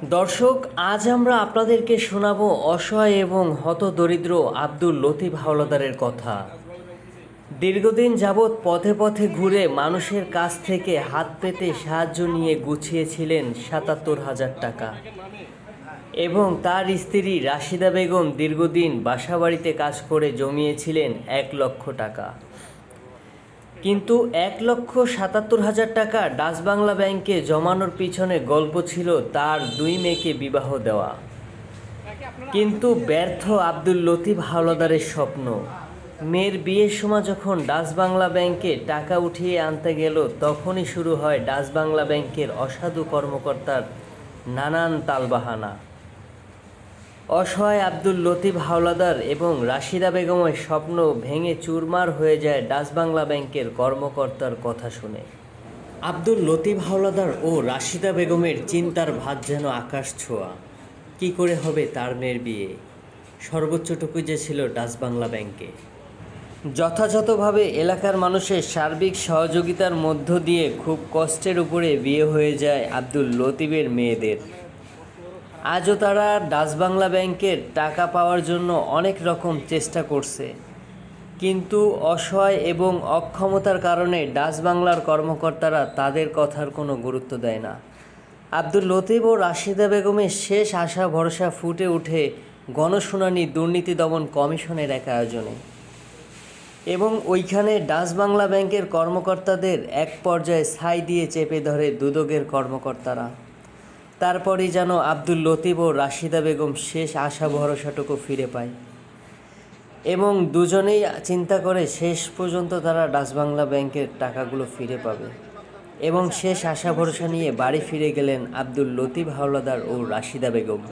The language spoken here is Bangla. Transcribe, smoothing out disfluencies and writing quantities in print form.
দর্শক, আজ আমরা আপনাদেরকে শোনাবো অসহায় এবং হতদরিদ্র আব্দুল লতিফ হাওলাদারের কথা। দীর্ঘদিন যাবৎ পথে পথে ঘুরে মানুষের কাছ থেকে হাত পেতে সাহায্য নিয়ে গুছিয়েছিলেন ৭৭,০০০ টাকা এবং তার স্ত্রী রাশিদা বেগম দীর্ঘদিন বাসাবাড়িতে কাজ করে জমিয়েছিলেন ১,০০,০০০ টাকা। কিন্তু ১,৭৭,০০০ টাকা ডাচ বাংলা ব্যাংকে জমানোর পিছনে গল্প ছিল তার ২ মেয়েকে বিবাহ দেওয়া। কিন্তু ব্যর্থ আব্দুল লতিফ হাওলাদারের স্বপ্ন। মেয়ের বিয়ের সময় যখন ডাচ বাংলা ব্যাংকে টাকা উঠিয়ে আনতে গেল, তখনই শুরু হয় ডাচ বাংলা ব্যাংকের অসাধু কর্মকর্তার নানান তালবাহানা। অসহায় আব্দুল লতিফ হাওলাদার এবং রাশিদা বেগমের স্বপ্ন ভেঙে চুরমার হয়ে যায় ডাচ বাংলা ব্যাংকের কর্মকর্তার কথা শুনে। আব্দুল লতিফ হাওলাদার ও রাশিদা বেগমের চিন্তার ভাত যেন আকাশ ছোঁয়া। কী করে হবে তার মেয়ের বিয়ে? সর্বোচ্চটুকু যে ছিল ডাচ বাংলা ব্যাংকে। যথাযথভাবে এলাকার মানুষের সার্বিক সহযোগিতার মধ্য দিয়ে খুব কষ্টের উপরে বিয়ে হয়ে যায় আব্দুল লতিফের মেয়েদের। আজও তারা ডাচ বাংলা ব্যাংকের টাকা পাওয়ার জন্য অনেক রকম চেষ্টা করছে, কিন্তু অসহায় এবং অক্ষমতার কারণে ডাচ বাংলার কর্মকর্তারা তাদের কথার কোনো গুরুত্ব দেয় না। আব্দুল লতিফ ও রাশিদা বেগমের শেষ আশা ভরসা ফুটে ওঠে গণশুনানি দুর্নীতি দমন কমিশনের এক আয়োজনে, এবং ওইখানে ডাচ বাংলা ব্যাংকের কর্মকর্তাদের এক পর্যায়ে ছাই দিয়ে চেপে ধরে দুদকের কর্মকর্তারা। তারপরই যেন আব্দুল লতিফ ও রাশিদা বেগম শেষ আশা ভরসাটুকু ফিরে পায় এবং দুজনেই চিন্তা করে শেষ পর্যন্ত তারা ডাচ বাংলা ব্যাংকের টাকাগুলো ফিরে পাবে। এবং শেষ আশা ভরসা নিয়ে বাড়ি ফিরে গেলেন আব্দুল লতিফ হাওলাদার ও রাশিদা বেগম।